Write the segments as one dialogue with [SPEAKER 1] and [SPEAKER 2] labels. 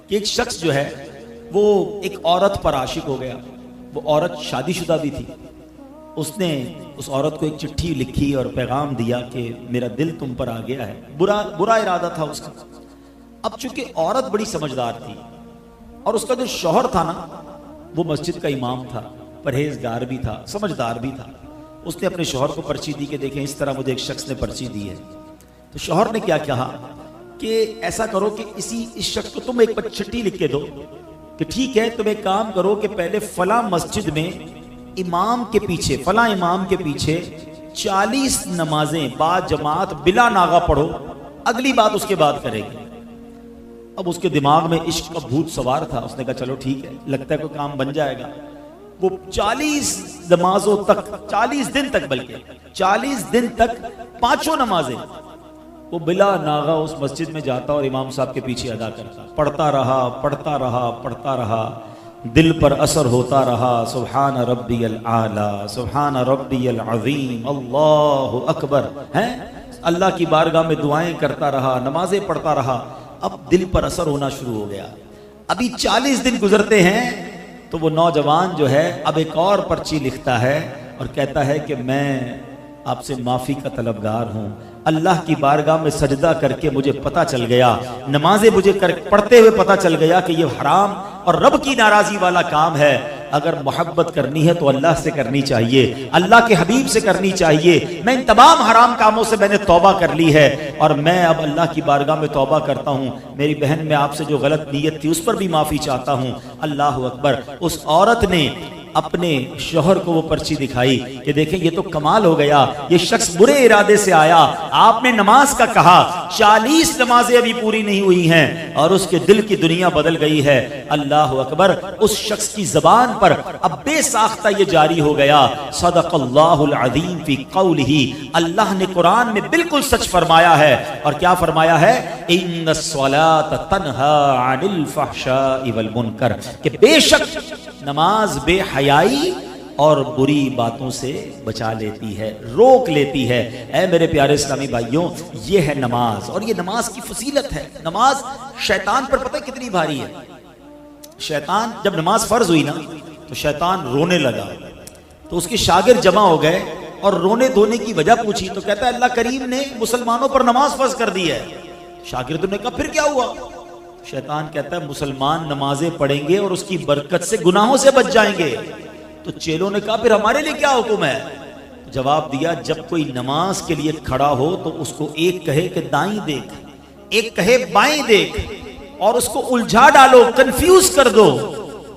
[SPEAKER 1] कि एक शख्स जो है वो एक औरत पर आशिक हो गया। वो औरत शादीशुदा भी थी। उसने उस औरत को एक चिट्ठी लिखी और पैगाम दिया कि मेरा दिल तुम पर आ गया है। बुरा इरादा था उसका। अब चूंकि औरत बड़ी समझदार थी और उसका जो शौहर था ना वो मस्जिद का इमाम था, परहेजगार भी था, समझदार भी था। उसने अपने शौहर को पर्ची दी कि देखें इस तरह मुझे एक शख्स ने पर्ची दी है। तो शौहर ने क्या कहा कि ऐसा करो कि इस शख्स को तुम एक चिट्ठी लिख के दो कि ठीक है तुम एक काम करो कि पहले फला मस्जिद में इमाम के पीछे, फला इमाम के पीछे 40 नमाजें बाद जमात बिला नागा पढ़ो, अगली बात उसके बाद करेंगे। अब उसके दिमाग में इश्क का भूत सवार था। उसने कहा चलो ठीक है, लगता है कोई काम बन जाएगा। वो 40 नमाजों तक, 40 दिन तक, बल्कि 40 दिन तक 5 नमाजें वो बिला नागा उस मस्जिद में जाता और इमाम साहब के पीछे अदा करता। पढ़ता रहा, पढ़ता रहा, पढ़ता रहा, दिल पर असर होता रहा। सुभान रब्बियल आला, सुभान रब्बियल अज़ीम, अल्लाहु अकबर, हैं अल्लाह की बारगाह में दुआएं करता रहा, नमाजें पढ़ता रहा। अब दिल पर असर होना शुरू हो गया। अभी 40 दिन गुजरते हैं तो वो नौजवान जो है अब एक और पर्ची लिखता है और कहता है कि मैं आपसे माफ़ी का तलबगार हूँ। अल्लाह की बारगाह में सजदा करके मुझे पता चल गया, नमाजें मुझे पढ़ते हुए पता चल गया कि ये हराम और रब की नाराज़ी वाला काम है। अगर मोहब्बत करनी है तो अल्लाह से करनी चाहिए, अल्लाह के हबीब से करनी चाहिए। मैं इन तमाम हराम कामों से मैंने तौबा कर ली है और मैं अब अल्लाह की बारगाह में तौबा करता हूँ। मेरी बहन में आपसे जो गलत नीयत थी उस पर भी माफ़ी चाहता हूँ। अल्लाह अकबर। उस औरत ने अपने शौहर को वो पर्ची दिखाई कि देखें ये तो कमाल हो गया, ये शख्स बुरे इरादे से आया, आपने नमाज का कहा, 40 नमाजें अभी पूरी नहीं हुई हैं और उसके दिल की दुनिया बदल गई है। अल्लाह अकबर। उस शख्स की जबान पर अब बेसाख्ता ये जारी हो गया, सदक़ल्लाहुल अज़ीम फी क़ौलिही, अल्लाह ने कुरान में बिल्कुल सच फरमाया है। और क्या फरमाया है? इन्नस्सलात तन्हा अनिल फ़हशाइ वल मुनकर, कि बेशक नमाज बेहयाई और बुरी बातों से बचा लेती है, रोक लेती है। ऐ मेरे प्यारे इस्लामी भाइयों, ये है नमाज और ये नमाज की फजीलत है। नमाज शैतान पर पता है कितनी भारी है। शैतान जब नमाज फर्ज हुई ना तो शैतान रोने लगा, तो उसके शागिर्द जमा हो गए और रोने धोने की वजह पूछी तो कहता है अल्लाह करीम ने मुसलमानों पर नमाज फर्ज कर दी है। शागिर्दों ने कहा फिर क्या हुआ? शैतान कहता है मुसलमान नमाजें पढ़ेंगे और उसकी बरकत से गुनाहों से बच जाएंगे। तो चेलों ने कहा फिर हमारे लिए क्या हुक्म है? जवाब दिया जब कोई नमाज के लिए खड़ा हो तो उसको एक कहे कि दाईं देख, एक कहे बाएं देख, और उसको उलझा डालो, कंफ्यूज कर दो,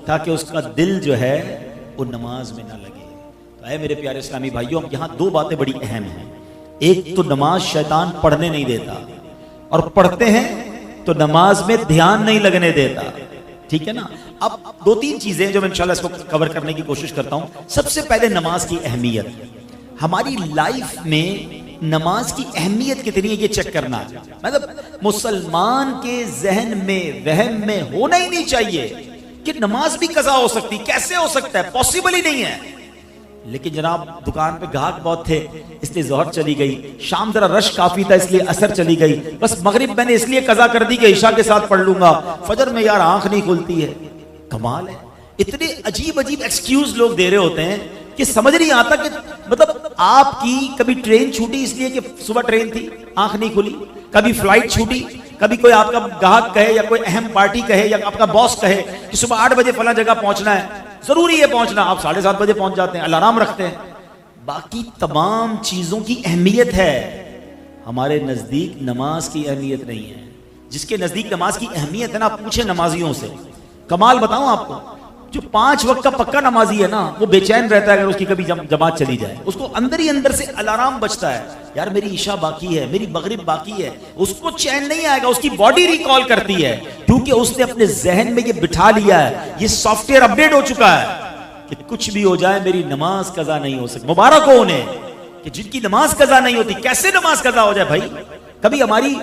[SPEAKER 1] ताकि उसका दिल जो है वो नमाज में ना लगे। तो ऐ मेरे प्यारे इस्लामी भाइयों, यहाँ 2 बातें बड़ी अहम हैं। एक तो नमाज शैतान पढ़ने नहीं देता, और पढ़ते हैं तो नमाज में ध्यान नहीं लगने देता। ठीक है ना? अब 2-3 चीजें जो मैं इंशाल्लाह इसको कवर करने की कोशिश करता हूं। सबसे पहले नमाज की अहमियत, हमारी लाइफ में नमाज की अहमियत कितनी है ये चेक करना। मतलब मुसलमान के जहन में, वहम में होना ही नहीं चाहिए कि नमाज भी कज़ा हो सकती। कैसे हो सकता है? पॉसिबल ही नहीं है। लेकिन जनाब दुकान पे ग्राहक बहुत थे इसलिए जोहर चली गई, शाम जरा रश काफी था इसलिए असर चली गई, बस मगरिब मैंने इसलिए कज़ा कर दी कि इशा के साथ पढ़ लूंगा, फजर में यार आंख नहीं खुलती है। कमाल है, इतने अजीब अजीब एक्सक्यूज लोग दे रहे होते हैं कि समझ नहीं आता कि मतलब आपकी कभी ट्रेन छूटी इसलिए कि सुबह ट्रेन थी, आंख नहीं खुली, कभी फ्लाइट छूटी, कभी कोई आपका ग्राहक कहे या कोई अहम पार्टी कहे या आपका बॉस कहे कि सुबह 8 बजे फला जगह पहुंचना है, जरूरी है पहुंचना, आप 7:30 बजे पहुंच जाते हैं, अलार्म रखते हैं। बाकी तमाम चीजों की अहमियत है, हमारे नजदीक नमाज की अहमियत नहीं है। जिसके नजदीक नमाज की अहमियत है ना, पूछे नमाजियों से। कमाल बताऊं आपको, जो 5 वक्त का पक्का नमाजी है ना, वो बेचैन रहता है अगर उसकी कभी जमात चली जाए। उसको अंदर ही अंदर से अलार्म बजता है, यार मेरी ईशा बाकी है, मेरी मगरिब बाकी है। उसको चैन नहीं आएगा, उसकी बॉडी रिकॉल करती है, क्योंकि उसने अपने जहन में ये बिठा लिया है, ये सॉफ्टवेयर अपडेट हो चुका है कि कुछ भी हो जाए मेरी नमाज कज़ा नहीं हो सकती। मुबारक हो उन्हें कि जिनकी नमाज कज़ा नहीं होती। कैसे नमाज कज़ा हो जाए भाई? कभी हमारी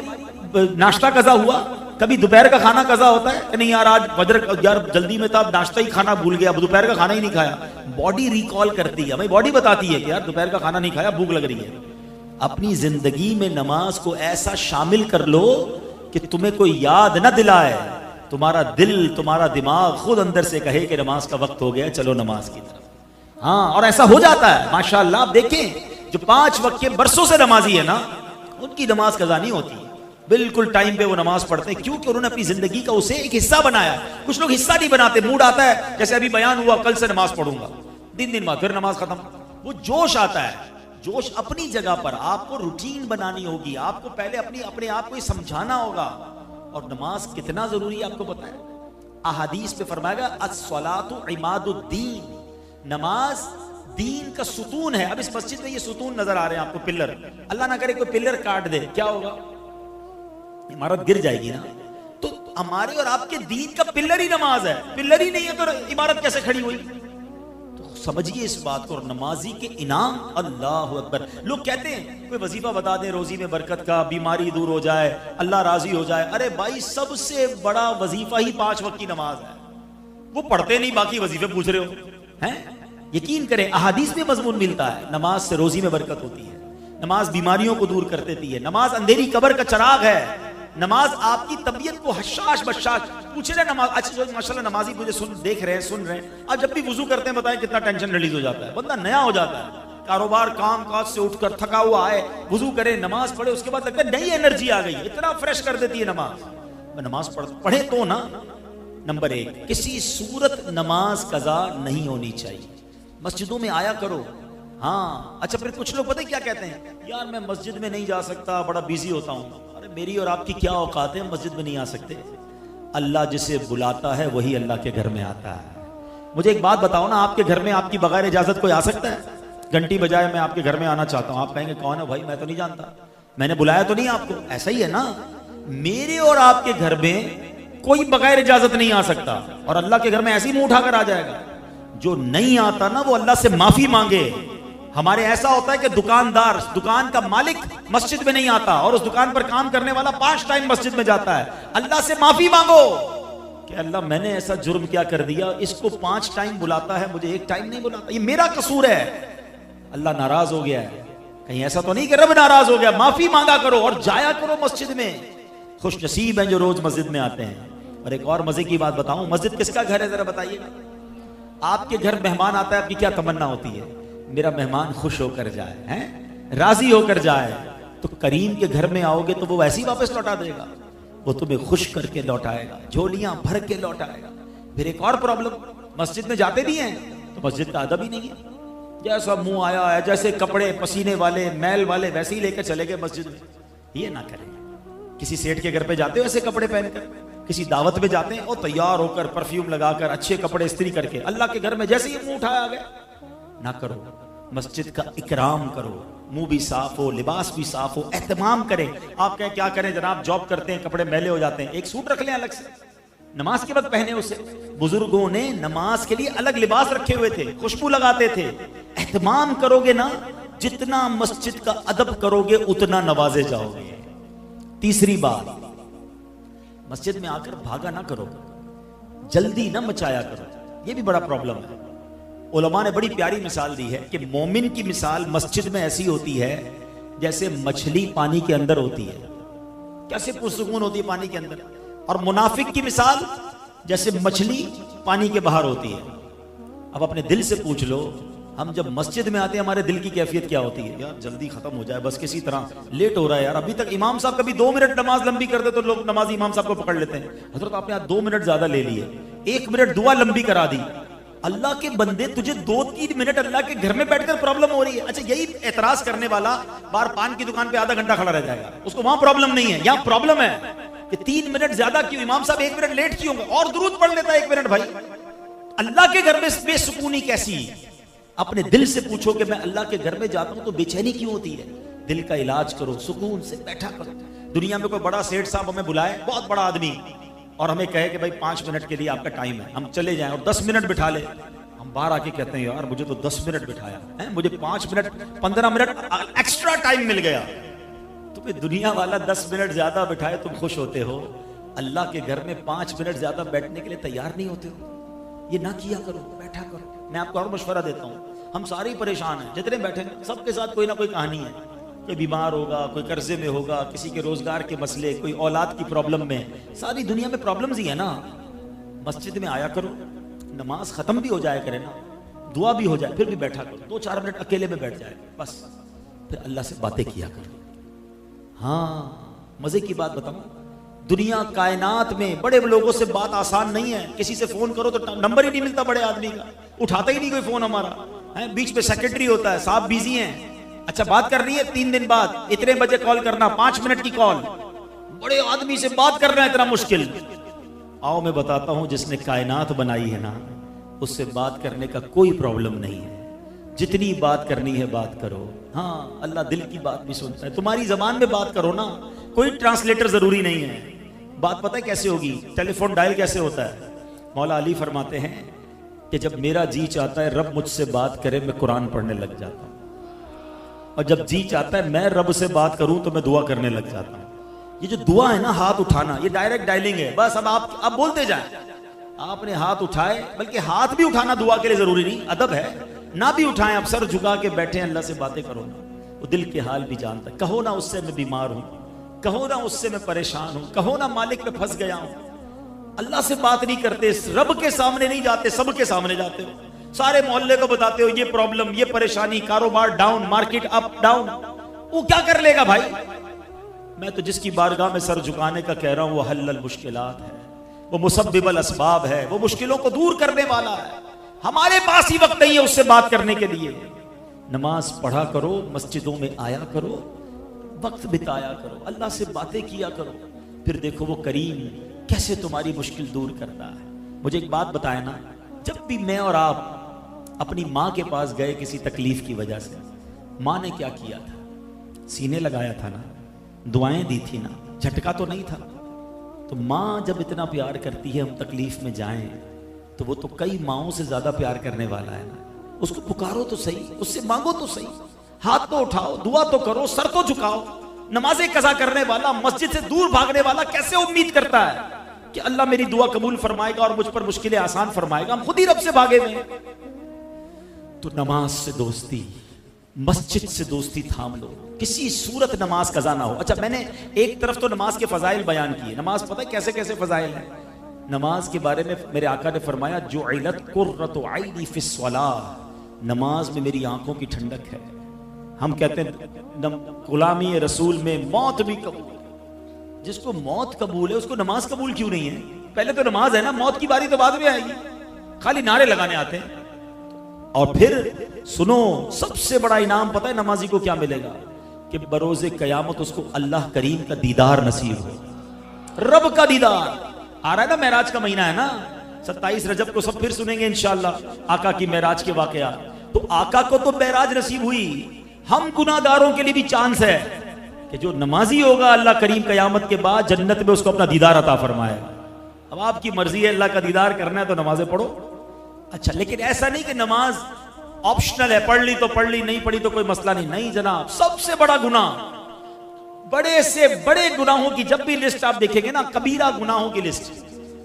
[SPEAKER 1] नाश्ता कज़ा हुआ, कभी दोपहर का खाना कज़ा होता है कि नहीं यार आज फजर यार जल्दी में था, नाश्ता ही खाना भूल गया, दोपहर का खाना ही नहीं खाया। बॉडी रिकॉल करती है, हमें बॉडी बताती है कि यार दोपहर का खाना नहीं खाया, भूख लग रही है। अपनी जिंदगी में नमाज को ऐसा शामिल कर लो कि तुम्हें कोई याद न दिलाए तुम्हारा दिल, तुम्हारा दिमाग खुद अंदर से कहे कि नमाज का वक्त हो गया, चलो नमाज की तरफ। हाँ, और ऐसा हो जाता है माशाअल्लाह। आप देखें जो 5 वक्त के बरसों से नमाजी है ना, उनकी नमाज कज़ा नहीं होती, बिल्कुल टाइम पे वो नमाज पढ़ते हैं, क्योंकि उन्होंने अपनी जिंदगी का उसे एक हिस्सा बनाया। कुछ लोग हिस्सा नहीं बनाते, मूड आता है जैसे अभी बयान हुआ, कल से नमाज पढ़ूंगा, 3 दिन बाद फिर नमाज खत्म। वो जोश आता है, जोश अपनी जगह पर। आपको रूटीन बनानी होगी, आपको पहले अपने आप को समझाना होगा। और नमाज कितना जरूरी है आपको पता है? अहादीस पे फरमाएगा अस्सलातु इमादुद्दीन, नमाज दीन का सुतून है। अब इस मस्जिद में ये सुतून नजर आ रहे हैं आपको, पिलर। अल्लाह ना करे कोई पिलर काट दे, क्या होगा? इमारत गिर जाएगी ना। तो हमारे और आपके दीन का पिलर ही नमाज है। पिलर ही नहीं है तो इमारत कैसे खड़ी हुई? तो समझिए इस बात को। और नमाजी के इनाम, अल्लाह अकबर। लोग कहते हैं कोई वजीफा बता दें रोजी में बरकत का, बीमारी दूर हो जाए, अल्लाह राजी हो जाए। अरे भाई, सबसे बड़ा वजीफा ही 5 वक्त की नमाज है। वो पढ़ते नहीं, बाकी वजीफे पूछ रहे हो हैं? यकीन करें, अहादीस में मजमून मिलता है, नमाज से रोजी में बरकत होती है, नमाज बीमारियों को दूर कर देती है, नमाज अंधेरी कब्र का चिराग है, नमाज आपकी तबीयत को हशाश बशाश। पूछे ना नमाज, अच्छा माशाल्लाह नमाजी मुझे देख रहे हैं, सुन रहे हैं, आप जब भी वुजू करते हैं बताएं कितना टेंशन रिलीज हो जाता है, बंदा नया हो जाता है। कारोबार काम काज से उठकर थका हुआ आए, वुजू करे, नमाज पढ़े, उसके बाद लगता है नई एनर्जी आ गई, इतना फ्रेश कर देती है नमाज। नमाज पढ़े तो ना। नंबर 1, किसी सूरत नमाज कज़ा नहीं होनी चाहिए। मस्जिदों में आया करो। हाँ, अच्छा, फिर कुछ लोग पता है क्या कहते हैं? यार मैं मस्जिद में नहीं जा सकता, बड़ा बिजी होता हूँ। अरे मेरी और आपकी क्या औकात है, मस्जिद में नहीं आ सकते? अल्लाह जिसे बुलाता है वही अल्लाह के घर में आता है। मुझे एक बात बताओ ना, आपके घर में आपकी बगैर इजाजत कोई आ सकता है? घंटी बजाए मैं आपके घर में आना चाहता हूँ, आप कहेंगे कौन है भाई, मैं तो नहीं जानता, मैंने बुलाया तो नहीं आपको। ऐसा ही है ना, मेरे और आपके घर में कोई बगैर इजाजत नहीं आ सकता, और अल्लाह के घर में ऐसे ही मुंह उठाकर आ जाएगा। जो नहीं आता ना वो अल्लाह से माफी मांगे। हमारे ऐसा होता है कि दुकानदार, दुकान का मालिक मस्जिद में नहीं आता, और उस दुकान पर काम करने वाला 5 टाइम मस्जिद में जाता है। अल्लाह से माफी मांगो कि अल्लाह मैंने ऐसा जुर्म क्या कर दिया, इसको 5 टाइम बुलाता है, मुझे 1 टाइम नहीं बुलाता, ये मेरा कसूर है। अल्लाह नाराज हो गया है, कहीं ऐसा तो नहीं कि रब नाराज हो गया? माफी मांगा करो और जाया करो मस्जिद में। खुश नसीब हैं जो रोज मस्जिद में आते हैं। और एक और मजे की बात बताऊं, मस्जिद किसका घर है जरा बताइएगा? आपके घर मेहमान आता है, आपकी क्या तमन्ना होती है? मेरा मेहमान खुश होकर जाए, हैं, राजी होकर जाए। तो करीम के घर में आओगे तो वो वैसे ही वापस लौटा देगा, वो तुम्हें खुश करके लौटाएगा, झोलियां भर के लौटाएगा। फिर एक और प्रॉब्लम, मस्जिद में जाते भी हैं तो मस्जिद का अदब ही नहीं है। जैसा मुंह आया है, जैसे कपड़े पसीने वाले मैल वाले वैसे ही लेकर चले गए मस्जिद में। ये ना करें। किसी सेठ के घर पे जाते हो ऐसे कपड़े पहनकर, किसी दावत में जाते हैं और तैयार होकर परफ्यूम लगाकर अच्छे कपड़े इस्त्री करके, अल्लाह के घर में जैसे ही मुंह उठाया गया, ना करो। मस्जिद का इकराम करो, मुंह भी साफ हो, लिबास भी साफ हो, एहतमाम करें। आप कहें क्या करें जनाब, जॉब करते हैं, कपड़े मैले हो जाते हैं, एक सूट रख लें अलग से, नमाज के वक्त पहने उसे। बुजुर्गों ने नमाज के लिए अलग लिबास रखे हुए थे, खुशबू लगाते थे। एहतमाम करोगे ना, जितना मस्जिद का अदब करोगे उतना नवाजे जाओगे। तीसरी बात, मस्जिद में आकर भागा ना करो, जल्दी ना मचाया करो, ये भी बड़ा प्रॉब्लम है। उलमा ने बड़ी प्यारी मिसाल दी है कि मोमिन की मिसाल मस्जिद में ऐसी होती है जैसे मछली पानी के अंदर होती है, कैसे पुरसुकून होती है पानी के अंदर। और मुनाफिक की मिसाल जैसे मछली पानी के बाहर होती है। अब अपने दिल से पूछ लो, हम जब मस्जिद में आते हैं हमारे दिल की कैफियत क्या होती है? यार जल्दी खत्म हो जाए बस, किसी तरह, लेट हो रहा है यार। अभी तक इमाम साहब कभी 2 मिनट नमाज लंबी कर दे तो लोग नमाजी इमाम साहब को पकड़ लेते हैं, हजरत आपने आज 2 मिनट ज्यादा ले लिए, 1 मिनट दुआ लंबी करा दी। अल्लाह के बंदे, तुझे 2-3 मिनट अल्लाह के घर में बैठकर प्रॉब्लम हो रही है। अच्छा, यही एतराज करने वाला बाहर पान की दुकान पे आधा घंटा खड़ा रह जाएगा, उसको वहां प्रॉब्लम नहीं है, यहाँ प्रॉब्लम है कि 3 मिनट ज्यादा क्यों, इमाम साहब 1 मिनट लेट क्यों, और दुरूद पढ़ लेता है 1 मिनट। भाई अल्लाह के घर में बेसुकूनी कैसी? अपने दिल से पूछो कि मैं अल्लाह के घर में जाता हूं तो बेचैनी क्यों होती है? दिल का इलाज करो, सुकून से बैठा करो। दुनिया में कोई बड़ा सेठ साहब हमें बुलाए, बहुत बड़ा आदमी, और हमें कहे कि भाई 5 मिनट के लिए आपका टाइम है, हम चले जाएं, और 10 मिनट बिठा ले, हम बाहर आके कहते हैं यार मुझे तो 10 मिनट बिठाया है, मुझे 5 मिनट 15 मिनट एक्स्ट्रा टाइम मिल गया। तुम्हें दुनिया वाला 10 मिनट ज्यादा बिठाए तुम खुश होते हो, अल्लाह के घर में 5 मिनट ज्यादा बैठने के लिए तैयार नहीं होते हो। ये ना किया करो, बैठा करो। मैं आपको और मशवरा देता हूं, हम सारे परेशान हैं जितने बैठे हैं, सबके साथ कोई ना कोई कहानी है। कोई बीमार होगा, कोई कर्जे में होगा, किसी के रोजगार के मसले, कोई औलाद की प्रॉब्लम में, सारी दुनिया में प्रॉब्लम्स ही है ना। मस्जिद में आया करो, नमाज खत्म भी हो जाए करे ना, दुआ भी हो जाए, फिर भी बैठा करो, 2-4 मिनट अकेले में बैठ जाए बस, फिर अल्लाह से बातें किया करो। हाँ, मजे की बात बताऊं, दुनिया कायनात में बड़े लोगों से बात आसान नहीं है। किसी से फोन करो तो नंबर ही नहीं मिलता बड़े आदमी का, उठाता ही नहीं कोई फोन हमारा है। बीच में सेक्रेटरी होता है, साहब बिजी हैं, अच्छा बात करनी है 3 दिन बाद, इतने बजे कॉल करना, 5 मिनट की कॉल। बड़े आदमी से बात करना इतना मुश्किल। आओ मैं बताता हूं, जिसने कायनात बनाई है ना, उससे बात करने का कोई प्रॉब्लम नहीं है। जितनी बात करनी है बात करो। हाँ, अल्लाह दिल की बात भी सुनता है। तुम्हारी जबान में बात करो ना, कोई ट्रांसलेटर जरूरी नहीं है। बात पता है कैसे होगी? टेलीफोन डायल कैसे होता है? मौला अली फरमाते हैं कि जब मेरा जी चाहता है रब मुझसे बात करे, मैं कुरान पढ़ने लग जाता हूं, और जब जी चाहता है मैं रब से बात करूं तो मैं दुआ करने लग जाता हूं। ये जो दुआ है ना, हाथ उठाना, ये डायरेक्ट डायलिंग है। बस अब आप बोलते जाएं, आपने हाथ उठाए, बल्कि हाथ भी उठाना दुआ के लिए जरूरी नहीं, अदब है, ना भी उठाएं, आप सर झुका के बैठे, अल्लाह से बातें करो ना, वो दिल के हाल भी जानता है। कहो ना उससे मैं बीमार हूं, कहो ना उससे मैं परेशान हूं, कहो ना मालिक पे फंस गया हूं। अल्लाह से बात नहीं करते, रब के सामने नहीं जाते, सबके सामने जाते हो, सारे मोहल्ले को बताते हो ये प्रॉब्लम, ये परेशानी, कारोबार डाउन, मार्केट अप डाउन। वो क्या कर लेगा भाई? मैं तो जिसकी बारगाह में सर झुकाने का कह रहा हूं, वो हल्लल मुश्किलात है, वो मुसब्बिबल असबाब है, वो मुश्किलों को दूर करने वाला है। हमारे पास ही वक्त नहीं है उससे बात करने के लिए। नमाज पढ़ा करो, मस्जिदों में आया करो, वक्त बिताया करो, अल्लाह से बातें किया करो, फिर देखो वो करीम कैसे तुम्हारी मुश्किल दूर करता है। मुझे एक बात बताए ना, जब भी मैं और आप अपनी माँ के पास गए किसी तकलीफ की वजह से, माँ ने क्या किया था? सीने लगाया था ना, दुआएं दी थी ना, झटका तो नहीं था। तो माँ जब इतना प्यार करती है, हम तकलीफ में जाएं तो वो तो कई माओं से ज्यादा प्यार करने वाला है ना। उसको पुकारो तो सही, उससे मांगो तो सही, हाथ तो उठाओ, दुआ तो करो, सर तो झुकाओ। नमाज़ें कज़ा करने वाला, मस्जिद से दूर भागने वाला कैसे उम्मीद करता है कि अल्लाह मेरी दुआ कबूल फरमाएगा और मुझ पर मुश्किलें आसान फरमाएगा? हम खुद ही रब से भागे हुए। तो नमाज से दोस्ती, मस्जिद से दोस्ती थाम लो, किसी सूरत नमाज कज़ा ना हो। अच्छा, मैंने एक तरफ तो नमाज के फजाइल बयान किए। नमाज पता है कैसे कैसे फजाइल है? नमाज के बारे में मेरे आका ने फरमाया, जुइलत कुर्रतु ऐनी फिस्सलाह, नमाज में मेरी आंखों की ठंडक है। हम कहते हैं गुलामी रसूल में मौत भी कबूल। जिसको मौत कबूल है उसको नमाज कबूल क्यों नहीं है? पहले तो नमाज है ना, मौत की बारी तो बाद में आएगी। खाली नारे लगाने आते हैं। और फिर सुनो, सबसे बड़ा इनाम पता है नमाजी को क्या मिलेगा? कि बरोज़े कयामत उसको अल्लाह करीम का दीदार नसीब हो, रब का दीदार। आ रहा है ना, मेराज का महीना है ना, 27 रजब को सब फिर सुनेंगे इंशाअल्लाह आका की मेराज के वाकया। तो आका को तो मेराज नसीब हुई, हम गुनाहगारों के लिए भी चांस है कि जो नमाजी होगा अल्लाह करीम कयामत के बाद जन्नत में उसको अपना दीदार अता फरमाएगा। अब आपकी मर्जी है, अल्लाह का दीदार करना है तो नमाजें पढ़ो। अच्छा, लेकिन ऐसा नहीं कि नमाज ऑप्शनल है, पढ़ ली तो पढ़ ली, नहीं पढ़ी तो कोई मसला नहीं। नहीं जनाब, सबसे बड़ा गुनाह, बड़े से बड़े गुनाहों की जब भी लिस्ट आप देखेंगे ना, कबीरा गुनाहों की लिस्ट,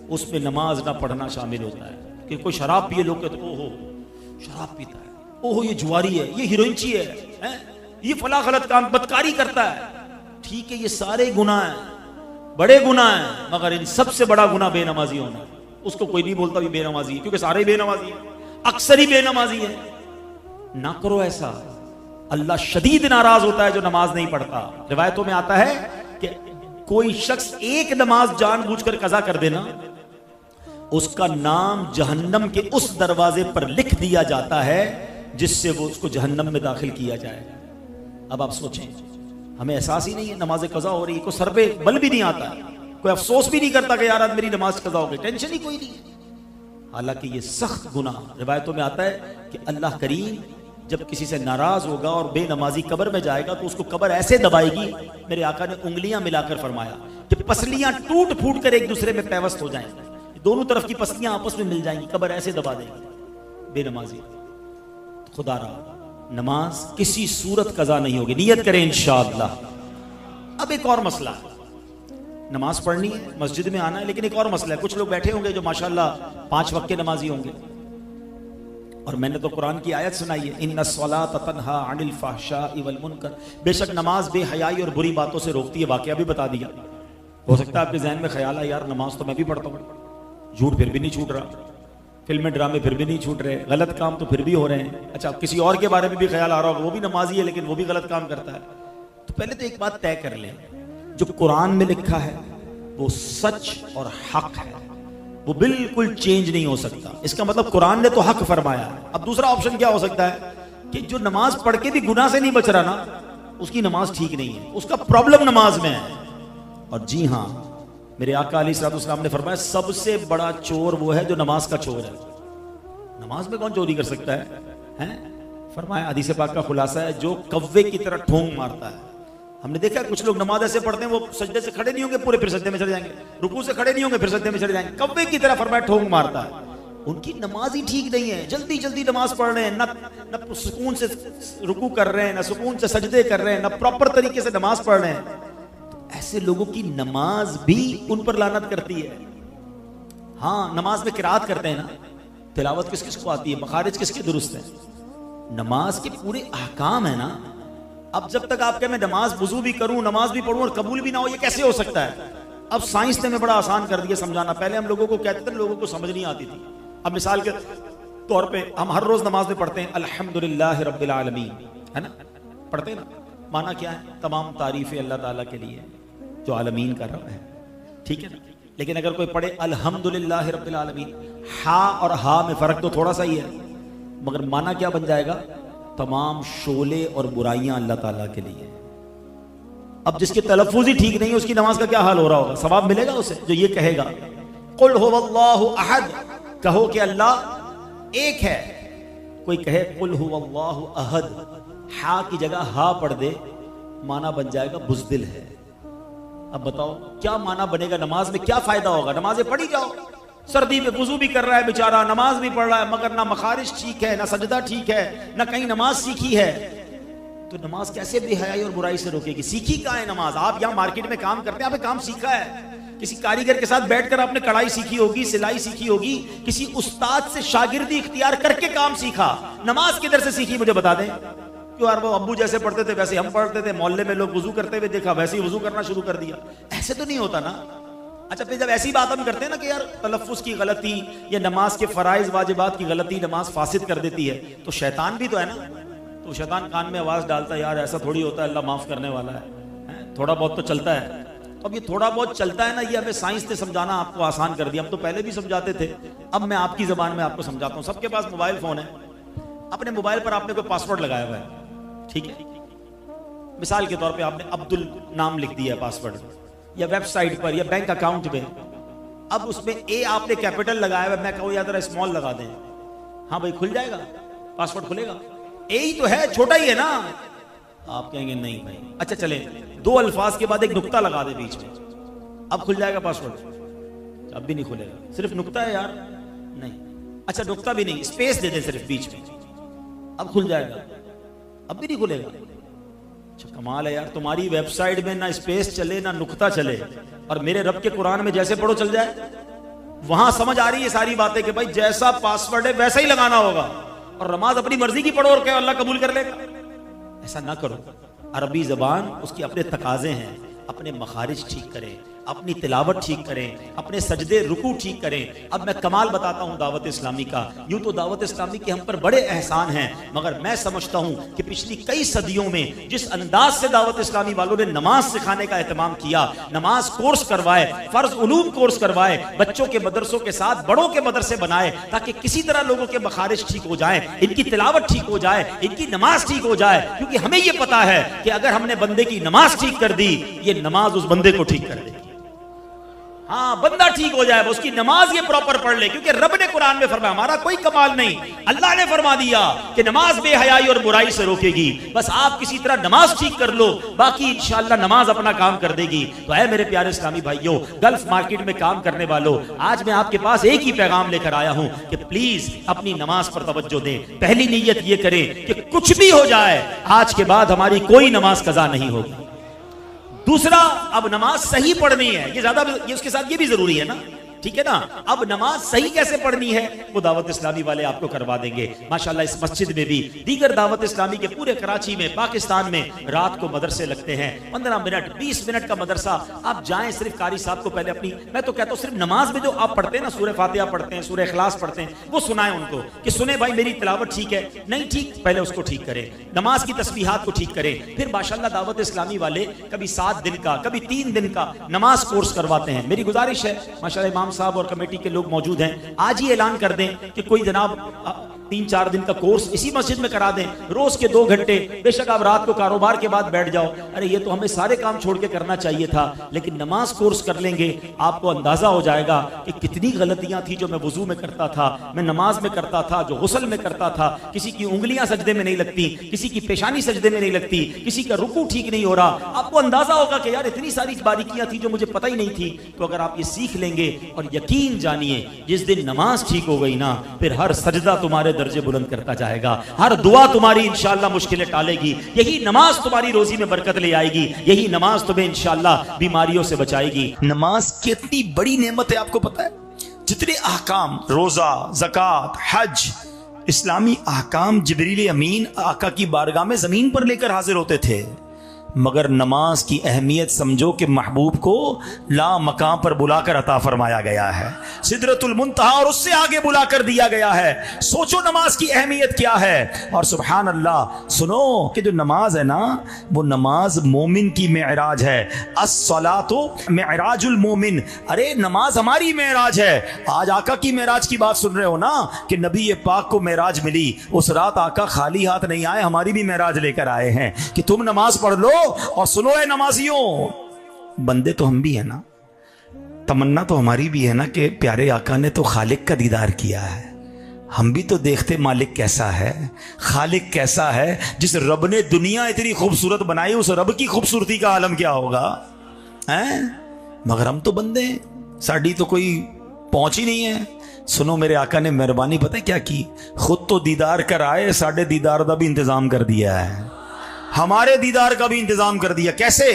[SPEAKER 1] उसमें नमाज ना पढ़ना शामिल होता है। कि कोई शराब पिए, लोग कहते ओहो शराब पीता है, ओहो ये जुआरी है, ये हीरोइनची है, ये फला गलत काम, बदकारी करता है। ठीक है, ये सारे गुनाह हैं, बड़े गुनाह हैं, मगर इन सबसे बड़ा गुनाह बेनमाजी होना। उसको कोई नहीं बोलता भी बेनमाजी है, क्योंकि सारे बेनमाजी है, अक्सर ही बेनमाजी है। ना करो ऐसा, अल्लाह शदीद नाराज होता है जो नमाज नहीं पढ़ता। रिवायतों में आता है कि कोई शख्स एक नमाज जानबूझकर कज़ा कर देना, उसका नाम जहन्नम के उस दरवाजे पर लिख दिया जाता है जिससे वो उसको जहन्नम में दाखिल किया जाएगा। अब आप सोचें, हमें एहसास ही नहीं है नमाज कज़ा हो रही, कोई सर पे बल भी नहीं आता, कोई अफसोस भी नहीं करता कि यार आज मेरी नमाज कज़ा हो गई, टेंशन ही कोई नहीं है। हालांकि ये सख्त गुनाह, रिवायतों में आता है कि अल्लाह करीम जब किसी से नाराज होगा और बेनमाजी कब्र में जाएगा तो उसको कब्र ऐसे दबाएगी, मेरे आका ने उंगलियां मिलाकर फरमाया कि पसलियां टूट फूट कर एक दूसरे में पैवस्त हो जाएंगी, दोनों तरफ की पसलियां आपस में मिल जाएंगी, कब्र ऐसे दबा देगी बेनमाजी। तो खुदा रहा, नमाज किसी सूरत कज़ा नहीं होगी, नियत करें इंशाअल्लाह। अब एक और मसला, नमाज पढ़नी है, मस्जिद में आना है, लेकिन एक और मसला है, कुछ लोग बैठे होंगे जो माशाअल्लाह 5 वक्त के नमाजी होंगे, और मैंने तो कुरान की आयत सुनाई है, इन्नस्सलात तन्हा अनिल फ़हशाइ वल मुनकर, बेशक नमाज बेहयाई और बुरी बातों से रोकती है। वाकया भी बता दिया। हो सकता है आपके जहन में ख्याल है यार नमाज तो मैं भी पढ़ता हूँ, झूठ फिर भी नहीं छूट रहा, फिल्में ड्रामे फिर भी नहीं छूट रहे, गलत काम तो फिर भी हो रहे हैं। अच्छा, किसी और के बारे में भी ख्याल आ रहा होगा, वो भी नमाजी है लेकिन वो भी गलत काम करता है। तो पहले तो एक बात तय कर लें, जो कुरान में लिखा है वो सच और हक है, वो बिल्कुल चेंज नहीं हो सकता। इसका मतलब कुरान ने तो हक फरमाया है। अब दूसरा ऑप्शन क्या हो सकता है कि जो नमाज पढ़ के भी गुनाह से नहीं बच रहा ना, उसकी नमाज ठीक नहीं है, उसका प्रॉब्लम नमाज में है। और जी हां, मेरे आका अलैहिस्सलाम ने फरमाया सबसे बड़ा चोर वो है जो नमाज का चोर है। नमाज में कौन चोरी कर सकता है? फरमाया हदीस पाक का खुलासा है, जो कव्वे की तरह ठोंग मारता है। हमने देखा कुछ लोग नमाज ऐसे पढ़ते हैं, वो सजदे से खड़े नहीं होंगे पूरे, फिर सजदे में चले जाएंगे, रुकू से खड़े नहीं होंगे, फिर सजदे में चले जाएंगे, कव्वे की तरह फरमाया ठोंग मारता है। उनकी नमाज ही ठीक नहीं है, जल्दी जल्दी नमाज पढ़ रहे हैं, न सुकून से रुकू कर रहे हैं, न सुकून से सजदे कर रहे हैं, न प्रॉपर तरीके से नमाज पढ़ रहे हैं। तो ऐसे लोगों की नमाज भी उन पर लानत करती है। हाँ, नमाज में किरात करते हैं ना, तिलावत किस किस को आती है, मखारिज किसके दुरुस्त है, नमाज के पूरे अहकाम है ना। अब जब तक आप कहें मैं नमाज वुजू भी करूं, नमाज भी पढ़ूं और कबूल भी ना हो, ये कैसे हो सकता है? अब साइंस ने हमें बड़ा आसान कर दिया समझाना। पहले हम लोगों को कहते थे, लोगों को समझ नहीं आती थी। अब मिसाल के तौर पे हम हर रोज नमाज में पढ़ते हैं अल्हम्दुलिल्लाह रब्बिल आलमीन, है ना, पढ़ते हैं ना। माना क्या है? तमाम तारीफें अल्लाह ताला के लिए जो आलमीन का रब है, ठीक है ना। लेकिन अगर कोई पढ़े अल्हम्दुलिल्लाह रब्बिल आलमीन, हा और हा में फर्क तो थोड़ा सा ही है, मगर माना क्या बन जाएगा? तमाम शोले और बुराइयां अल्लाह ताला के लिए। अब जिसके तलफ्फुज़ ही ठीक नहीं है, उसकी नमाज का क्या हाल हो रहा होगा? सवाब मिलेगा उसे जो ये कहेगा कुल हुवल्लाहु अहद, कहो कि अल्लाह एक है। कोई कहे कुल हुवल्लाहु अहद, हा की जगह हा पढ़ दे, माना बन जाएगा बुज़दिल है। अब बताओ क्या माना बनेगा? नमाज में क्या फायदा होगा? नमाजें पढ़ी जाओ, सर्दी में वुजू भी कर रहा है बेचारा, नमाज भी पढ़ रहा है, मगर ना मखारिज ठीक है, ना सजदा ठीक है, ना कहीं नमाज सीखी है। तो नमाज कैसे बेहयाई और बुराई से रोकेगी? सीखी कहाँ है नमाज? आप यहाँ मार्केट में काम करते हैं, आपने काम सीखा है, किसी कारीगर के साथ बैठकर आपने कढ़ाई सीखी होगी, सिलाई सीखी होगी, किसी उस्ताद से शागिर्दी इख्तियार करके काम सीखा। नमाज किधर से सीखी मुझे बता दें। क्यों यार, वो अब्बू जैसे पढ़ते थे वैसे हम पढ़ते थे, मोहल्ले में लोग वुजू करते हुए देखा, वैसे ही वुजू करना शुरू कर दिया। ऐसे तो नहीं होता ना। अच्छा, फिर जब ऐसी बात हम करते हैं ना कि यार तलफ्फुज़ की गलती या नमाज के फराइज वाजिबात की गलती नमाज फासिद कर देती है, तो शैतान भी तो है ना। तो शैतान कान में आवाज डालता है, यार ऐसा थोड़ी होता है, अल्लाह माफ करने वाला है, थोड़ा बहुत तो चलता है। तो अब ये थोड़ा बहुत चलता है ना, ये हमें साइंस ने समझाना आपको आसान कर दिया। हम तो पहले भी समझाते थे, अब मैं आपकी जबान में आपको समझाता हूँ। सबके पास मोबाइल फोन है, अपने मोबाइल पर आपने कोई पासवर्ड लगाया हुआ है, ठीक है। मिसाल के तौर पे आपने अब्दुल नाम लिख दिया पासवर्ड, या वेबसाइट पर या बैंक अकाउंट में। अब उसमें ए आपने कैपिटल लगाया हुआ, मैं कहूँ या जरा स्मॉल लगा दें, हाँ भाई खुल जाएगा, पासवर्ड खुलेगा। ए ही तो है, छोटा ही है ना। आप कहेंगे नहीं भाई, अच्छा चले दो अल्फाज के बाद एक नुक्ता लगा दे बीच में, अब खुल जाएगा पासवर्ड? अब भी नहीं खुलेगा, सिर्फ नुक्ता है यार, नहीं। अच्छा नुक्ता भी नहीं, स्पेस दे दे सिर्फ बीच में, अब खुल जाएगा? अब भी नहीं खुलेगा। अच्छा कमाल है यार, तुम्हारी वेबसाइट में ना स्पेस चले ना नुक्ता चले, और मेरे रब के कुरान में जैसे पढ़ो चल जाए। वहां समझ आ रही है सारी बातें कि भाई जैसा पासवर्ड है वैसा ही लगाना होगा, और नमाज अपनी मर्जी की पढ़ो और क्या अल्लाह कबूल कर लेगा। ऐसा ना करो। अरबी जबान उसके अपने तकाजे हैं, अपने मखारिज ठीक करें, अपनी तिलावत ठीक करें, अपने सजदे रुकू ठीक करें। अब मैं कमाल बताता हूं दावत इस्लामी का। यूं तो दावत इस्लामी के हम पर बड़े एहसान हैं, मगर मैं समझता हूं कि पिछली कई सदियों में जिस अंदाज से दावत इस्लामी वालों ने नमाज सिखाने का एहतमाम किया, नमाज कोर्स करवाए, फर्ज उलूम कोर्स करवाए, बच्चों के मदरसों के साथ बड़ों के मदरसे बनाए, ताकि किसी तरह लोगों के मखारिज ठीक हो जाए, इनकी तिलावत ठीक हो जाए, इनकी नमाज ठीक हो जाए। क्योंकि हमें यह पता है कि अगर हमने बंदे की नमाज ठीक कर दी, ये नमाज उस बंदे को ठीक कर देगी। हाँ, बंदा ठीक हो जाए, उसकी नमाज ये प्रॉपर पढ़ ले, क्योंकि रब ने कुरान में फरमाया, हमारा कोई कमाल नहीं, अल्लाह ने फरमा दिया कि नमाज बेहयाई और बुराई से रोकेगी। बस आप किसी तरह नमाज ठीक कर लो, बाकी इंशाअल्लाह नमाज अपना काम कर देगी। तो है मेरे प्यारे इस्लामी भाइयों, गल्फ मार्केट में काम करने वालों, आज मैं आपके पास एक ही पैगाम लेकर आया हूं कि प्लीज अपनी नमाज पर तवज्जो दें। पहली नीयत ये करें कि कुछ भी हो जाए, आज के बाद हमारी कोई नमाज कज़ा नहीं होगी। दूसरा, अब नमाज सही पढ़नी है, ये ज्यादा, ये उसके साथ ये भी जरूरी है ना ठीक है ना। अब नमाज सही कैसे पढ़नी है वो दावत इस्लामी वाले आपको करवा देंगे माशाल्लाह। इस मस्जिद में भी दीगर दावत इस्लामी के पूरे कराची में, पाकिस्तान में रात को मदरसे लगते हैं। 15 मिनट 20 मिनट का मदरसा, आप जाएं सिर्फ कारी साहब को पहले अपनी, मैं तो कहता हूं सिर्फ नमाज में जो आप पढ़ते हैं ना, सूरह फातिहा पढ़ते हैं, सूरह इखलास पढ़ते हैं, वो सुनाएं उनको कि सुने भाई मेरी तिलावत ठीक है, नहीं ठीक पहले उसको ठीक करें, नमाज की तस्बीहात को ठीक करें। फिर माशाल्लाह दावत इस्लामी वाले कभी 7 दिन का, कभी 3 दिन का नमाज कोर्स करवाते हैं। मेरी गुजारिश है माशाल्लाह इमाम साहब और कमेटी के लोग मौजूद हैं, आज ही ऐलान कर दें कि कोई जनाब 3-4 दिन का कोर्स इसी मस्जिद में करा दें, रोज के 2 घंटे। बेशक आप रात को कारोबार के बाद बैठ जाओ, अरे ये तो हमें सारे काम छोड़ के करना चाहिए था, लेकिन नमाज कोर्स कर लेंगे, आपको अंदाजा हो जाएगा कि कितनी गलतियां थी जो मैं वुजू में करता था, मैं नमाज में करता था, जो गुस्ल में करता था। किसी की उंगलियां सजदे में नहीं लगती, किसी की पेशानी सजदे में नहीं लगती, किसी का रुकू ठीक नहीं हो रहा। आपको अंदाजा होगा कि यार इतनी सारी बारीकियां थी जो मुझे पता ही नहीं थी। तो अगर आप ये सीख लेंगे, और यकीन जानिए जिस दिन नमाज ठीक हो गई ना, फिर हर सजदा तुम्हारे दर्जे बुलंद करता जाएगा, हर दुआ तुम्हारी इंशाअल्लाह मुश्किलें टालेगी। यही नमाज तुम्हारी रोजी में बरकत ले आएगी, यही नमाज तुम्हें इंशाअल्लाह बीमारियों से बचाएगी। नमाज कितनी बड़ी नेमत है आपको पता है? जितने अहकाम, रोजा, ज़कात, हज, इस्लामी अहकाम जिब्रील अमीन आका की बारगाह में जमीन पर लेकर हाजिर होते थे, मगर नमाज की अहमियत समझो कि महबूब को ला मकाम पर बुलाकर अता फरमाया गया है, सिदरतुल मुंतहा और उससे आगे बुलाकर दिया गया है। सोचो नमाज की अहमियत क्या है। और सुभान अल्लाह, सुनो कि जो नमाज है ना, वो नमाज मोमिन की मेराज है। अस्सलातु मेराजुल मोमिन, अरे नमाज हमारी मेराज है। आज आका की मेराज की बात सुन रहे हो ना, कि नबी पाक को मेराज मिली, उस रात आका खाली हाथ नहीं आए, हमारी भी मेराज लेकर आए हैं कि तुम नमाज पढ़ लो। और सुनो है नमाजियों, बंदे तो हम भी है ना, तमन्ना तो हमारी भी है ना कि प्यारे आका ने तो खालिक का दीदार किया है, हम भी तो देखते मालिक कैसा है, खालिक कैसा है। जिस रब ने दुनिया इतनी खूबसूरत बनाई, उस रब की खूबसूरती का आलम क्या होगा हैं? मगर हम तो बंदे, साड़ी तो कोई पहुंच ही नहीं है। सुनो मेरे आका ने मेहरबानी पता है क्या की? खुद तो दीदार कर आए, साढ़े दीदार का भी इंतजाम कर दिया है, हमारे दीदार का भी इंतजाम कर दिया। कैसे?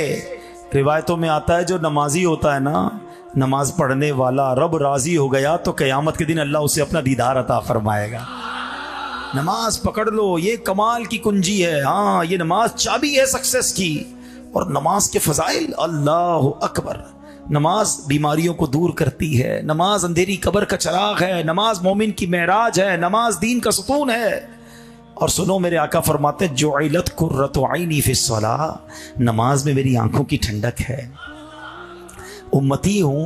[SPEAKER 1] रिवायतों में आता है जो नमाजी होता है ना, नमाज पढ़ने वाला, रब राजी हो गया तो कयामत के दिन अल्लाह उसे अपना दीदार अता फरमाएगा। नमाज पकड़ लो, ये कमाल की कुंजी है। हाँ, ये नमाज चाबी है सक्सेस की। और नमाज के फजाइल, अल्लाह अकबर। नमाज बीमारियों को दूर करती है, नमाज अंधेरी कब्र का चिराग है, नमाज मोमिन की मेराज है, नमाज दीन का सुकून है। और सुनो मेरे आका फरमाते, जुइलत कुर्रतु ऐनी फिस्सलाह, नमाज में मेरी आंखों की ठंडक है। उम्मती हूं,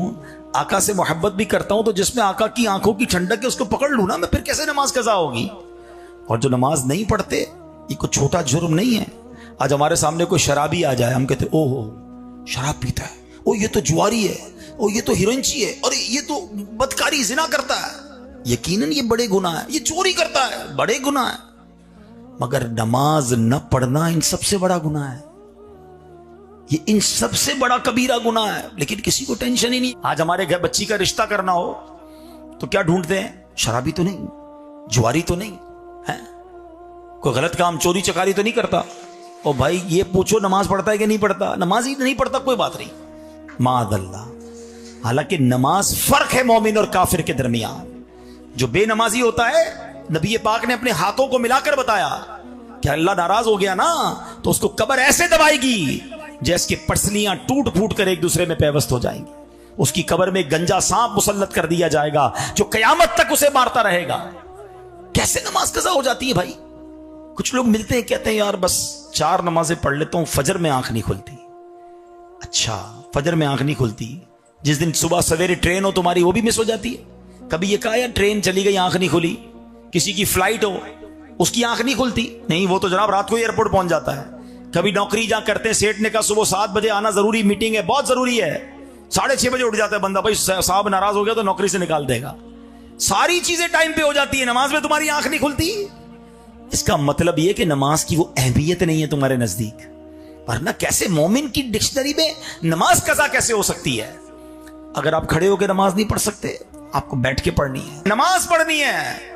[SPEAKER 1] आका से मोहब्बत भी करता हूं, तो जिसमें आका की आंखों की ठंडक है उसको पकड़ लूं ना मैं, फिर कैसे नमाज कज़ा होगी? और जो नमाज नहीं पढ़ते, ये कोई छोटा जुर्म नहीं है। आज हमारे सामने कोई शराबी आ जाए, हम कहते ओहो शराब पीता है, ओ ये तो जुआरी है, ओ ये तो हिरंची है, और ये तो बदकारी जिना करता है। यकीनन ये बड़े गुनाह है, ये चोरी करता है, बड़े गुनाह है। मगर नमाज न पढ़ना इन सबसे बड़ा गुनाह है, ये इन सबसे बड़ा कबीरा गुनाह है। लेकिन किसी को टेंशन ही नहीं। आज हमारे घर बच्ची का रिश्ता करना हो तो क्या ढूंढते हैं? शराबी तो नहीं, जुआरी तो नहीं है, कोई गलत काम चोरी चकारी तो नहीं करता। ओ भाई ये पूछो नमाज पढ़ता है कि नहीं पढ़ता? नमाज ही नहीं पढ़ता कोई बात नहीं, मादल्ला। हालांकि नमाज फर्क है मोमिन और काफिर के दरमियान। जो बेनमाजी होता है, नबी पाक ने अपने हाथों को मिलाकर बताया कि अल्लाह नाराज हो गया ना तो उसको कब्र ऐसे दबाएगी जैसे कि पसलियां टूट फूट कर एक दूसरे में पेवस्त हो जाएंगी। उसकी कब्र में गंजा सांप मुसल्लत कर दिया जाएगा जो कयामत तक उसे मारता रहेगा। कैसे नमाज कज़ा हो जाती है भाई? कुछ लोग मिलते हैं, कहते हैं यार बस 4 नमाजें पढ़ लेता हूं, फजर में आंख नहीं खुलती। अच्छा, फजर में आंख नहीं खुलती, जिस दिन सुबह सवेरे ट्रेन हो तुम्हारी वो भी मिस हो जाती है। कभी ये कहा यार ट्रेन चली गई आंख नहीं खुली? किसी की फ्लाइट हो उसकी आंख नहीं खुलती? नहीं, वो तो जनाब रात को एयरपोर्ट पहुंच जाता है। कभी नौकरी जहां करते हैं, सेठ ने कहा सुबह 7 बजे आना जरूरी, मीटिंग है, बहुत जरूरी है, 6:30 बजे उठ जाता है बंदा, भाई साहब नाराज हो गया तो नौकरी से निकाल देगा। सारी चीजें टाइम पे हो जाती है, नमाज में तुम्हारी आंख नहीं खुलती। इसका मतलब यह कि नमाज की वो अहमियत नहीं है तुम्हारे नजदीक। वरना कैसे मोमिन की डिक्शनरी में नमाज कज़ा कैसे हो सकती है? अगर आप खड़े होकर नमाज नहीं पढ़ सकते, आपको बैठ के पढ़नी है, नमाज पढ़नी है।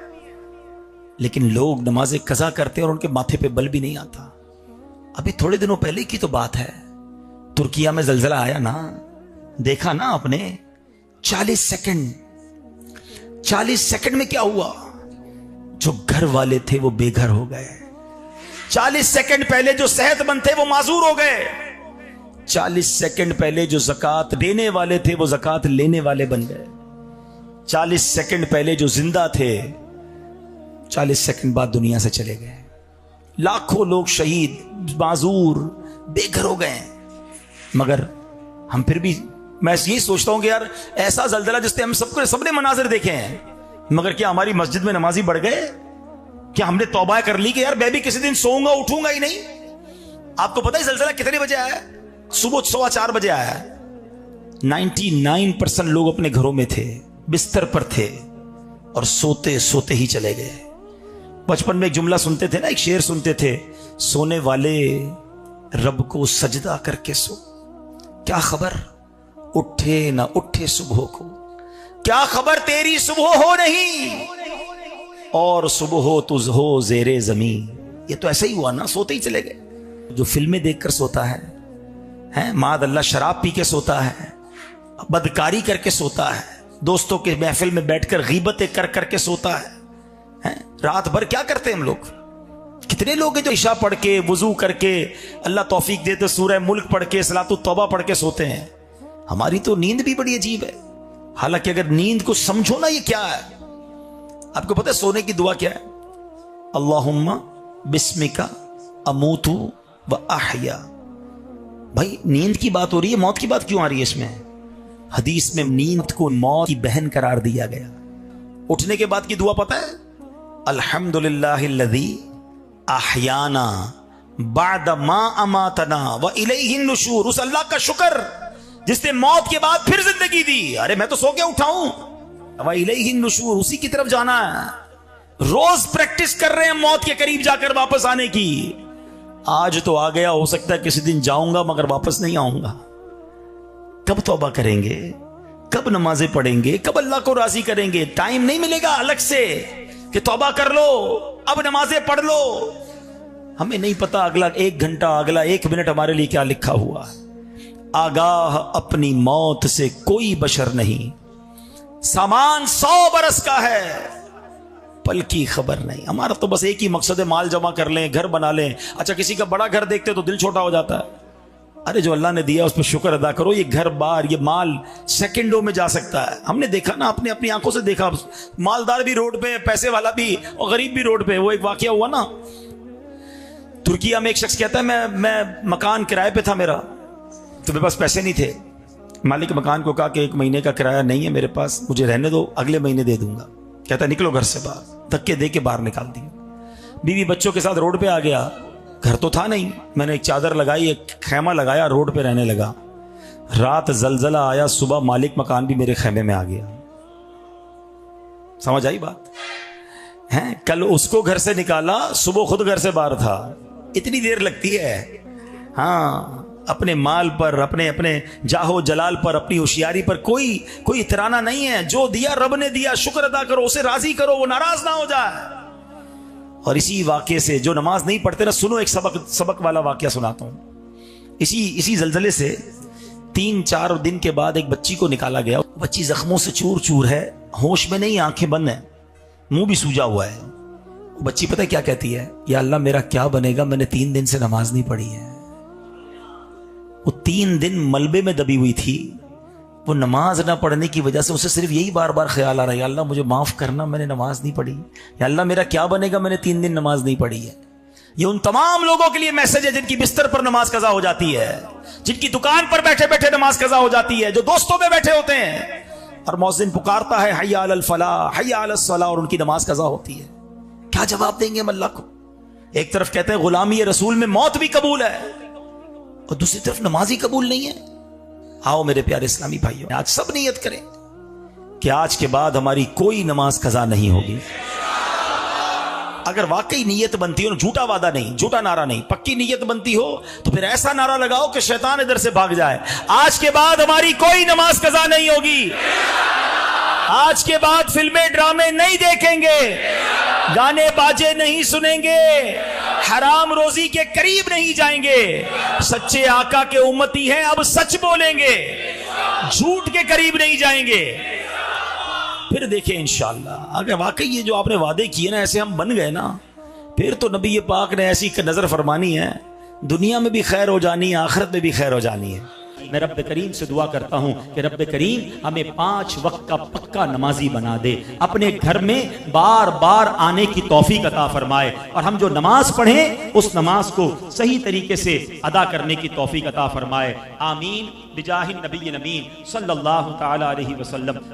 [SPEAKER 1] लेकिन लोग नमाजें कज़ा करते हैं और उनके माथे पे बल भी नहीं आता। अभी थोड़े दिनों पहले की तो बात है, तुर्किया में जलजला आया ना, देखा ना आपने 40 सेकंड, 40 सेकंड में क्या हुआ? जो घर वाले थे वो बेघर हो गए। 40 सेकंड पहले जो सेहतमंद थे वो माजूर हो गए। 40 सेकंड पहले जो ज़कात देने वाले थे वो ज़कात लेने वाले बन गए। 40 सेकंड पहले जो जिंदा थे 40 सेकंड बाद दुनिया से चले गए। लाखों लोग शहीद, माजूर, बेघर हो गए। मगर हम फिर भी, मैं यही सोचता हूं कि यार ऐसा जल्जला जिससे हम सबने मनाजिर देखे हैं, मगर क्या हमारी मस्जिद में नमाजी बढ़ गए? क्या हमने तौबा कर ली कि यार मैं भी किसी दिन सोऊंगा उठूंगा ही नहीं? आपको पता है जल्जला कितने बजे आया? सुबह 4:15 बजे आया। 99% लोग अपने घरों में थे, बिस्तर पर थे और सोते सोते ही चले गए। बचपन में एक जुमला सुनते थे ना, एक शेर सुनते थे, सोने वाले रब को सजदा करके सो। क्या खबर उठे ना उठे सुबह को, क्या खबर तेरी सुबह हो नहीं और सुबह हो तुझ हो जेरे जमीन। ये तो ऐसा ही हुआ ना, सोते ही चले गए। जो फिल्में देखकर सोता है माद अल्लाह शराब पी के सोता है, बदकारी करके सोता है, दोस्तों के महफिल में बैठकर गीबतें कर करके सोता है। रात भर क्या करते हैं हम लोग? कितने लोग हैं जो इशा पढ़ के, वुजू करके, अल्लाह तौफीक दे तो सूरह मुल्क पढ़ के, सलातुत तौबा पढ़ के सोते हैं। हमारी तो नींद भी बड़ी अजीब है। हालांकि अगर नींद को समझो ना, ये क्या है? आपको पता है सोने की दुआ क्या है? अल्लाहुम्मा बिस्मिका अमूतु व अहया। भाई नींद की बात हो रही है, मौत की बात क्यों आ रही है इसमें? हदीस में नींद को मौत की बहन करार दिया गया। उठने के बाद की दुआ पता है? अल्हम्दुलिल्लाहिल्लज़ी अहयाना बाद मा अमातना व इलैहि नुशूर। उस अल्लाह का शुक्र जिसने मौत के बाद फिर जिंदगी दी। अरे मैं तो सो के उठा हूं, व इलैहि नुशूर, उसी की तरफ जाना है। रोज प्रैक्टिस कर रहे हैं मौत के करीब जाकर वापस आने की। आज तो आ गया, हो सकता है किसी दिन जाऊंगा मगर वापस नहीं आऊंगा। कब तौबा करेंगे? कब नमाजें पढ़ेंगे? कब अल्लाह को राजी करेंगे? टाइम नहीं मिलेगा अलग से कि तौबा कर लो, अब नमाजें पढ़ लो। हमें नहीं पता अगला 1 घंटा, अगला 1 मिनट हमारे लिए क्या लिखा हुआ। आगाह अपनी मौत से कोई बशर नहीं, सामान 100 बरस का है, पल की खबर नहीं। हमारा तो बस एक ही मकसद है, माल जमा कर लें, घर बना लें। अच्छा किसी का बड़ा घर देखते तो दिल छोटा हो जाता है। अरे जो अल्लाह ने दिया उस पर शुक्र अदा करो। ये घर बार, ये माल सेकंडों में जा सकता है। हमने देखा ना, अपने अपनी आंखों से देखा, मालदार भी रोड पे, पैसे वाला भी और गरीब भी रोड पे। वो एक वाकया हुआ ना तुर्किया में, एक शख्स कहता है मैं मकान किराए पे था मेरा, तो मेरे पास पैसे नहीं थे। मालिक मकान को कहा कि 1 महीने का किराया नहीं है मेरे पास, मुझे रहने दो, अगले महीने दे दूंगा। कहता निकलो घर से बाहर। धक्के दे के बाहर निकाल दिया। बीवी बच्चों के साथ रोड पे आ गया। घर तो था नहीं, मैंने एक चादर लगाई, एक खैमा लगाया, रोड पे रहने लगा। रात जलजला आया, सुबह मालिक मकान भी मेरे खैमे में आ गया। समझ आई बात है? कल उसको घर से निकाला, सुबह खुद घर से बाहर था। इतनी देर लगती है? हाँ, अपने माल पर, अपने अपने जाहो जलाल पर, अपनी होशियारी पर कोई इतराना नहीं है। जो दिया रब ने दिया, शुक्र अदा करो, उसे राजी करो, वो नाराज ना हो जाए। और इसी वाक्य से जो नमाज नहीं पढ़ते ना, सुनो एक सबक वाला वाक्य सुनाता हूं। इसी जलजले से 3-4 दिन के बाद एक बच्ची को निकाला गया। बच्ची जख्मों से चूर चूर है, होश में नहीं, आंखें बंद है, मुंह भी सूजा हुआ है। बच्ची पता है क्या कहती है? या अल्लाह मेरा क्या बनेगा, मैंने 3 दिन से नमाज नहीं पढ़ी है। वो 3 दिन मलबे में दबी हुई थी। वो नमाज ना पढ़ने की वजह से उसे सिर्फ यही बार बार ख्याल आ रहा है, या अल्लाह मुझे माफ करना, मैंने नमाज नहीं पढ़ी। या अल्लाह मेरा क्या बनेगा, मैंने 3 दिन नमाज नहीं पढ़ी है। ये उन तमाम लोगों के लिए मैसेज है जिनकी बिस्तर पर नमाज कज़ा हो जाती है, जिनकी दुकान पर बैठे बैठे नमाज कज़ा हो जाती है, जो दोस्तों में बैठे होते हैं और मौज़िन पुकारता है हय्या अलल फलाह हय्या अलस सलाह, और उनकी नमाज कज़ा होती है। क्या जवाब देंगे हम अल्लाह को? एक तरफ कहते हैं गुलामी रसूल में मौत भी कबूल है, और दूसरी तरफ नमाज ही कबूल नहीं है। आओ मेरे प्यारे इस्लामी भाइयों, आज सब नियत करें कि आज के बाद हमारी कोई नमाज कज़ा नहीं होगी। अगर वाकई नीयत बनती हो, झूठा वादा नहीं, झूठा नारा नहीं, पक्की नीयत बनती हो, तो फिर ऐसा नारा लगाओ कि शैतान इधर से भाग जाए। आज के बाद हमारी कोई नमाज कज़ा नहीं होगी। आज के बाद फिल्में ड्रामे नहीं देखेंगे, गाने बाजे नहीं सुनेंगे, हराम रोजी के करीब नहीं जाएंगे। सच्चे आका के उम्मती हैं, अब सच बोलेंगे। झूठ के करीब नहीं जाएंगे। फिर देखें इंशाअल्लाह, अगर वाकई ये जो आपने वादे किए ना ऐसे हम बन गए ना, फिर तो नबी पाक ने ऐसी नजर फरमानी है, दुनिया में भी खैर हो जानी है, आखिरत में भी खैर हो जानी है। मैं रब्बे करीम से दुआ करता हूं कि रब्बे करीम हमें 5 वक्त का पक्का नमाजी बना दे, अपने घर में बार बार आने की तौफीक अता फरमाए, और हम जो नमाज पढ़ें उस नमाज को सही तरीके से अदा करने की तौफीक अता फरमाए। आमीन बिजाहिन नबी नबी सल्लल्लाहु तआला अलैहि वसल्लम।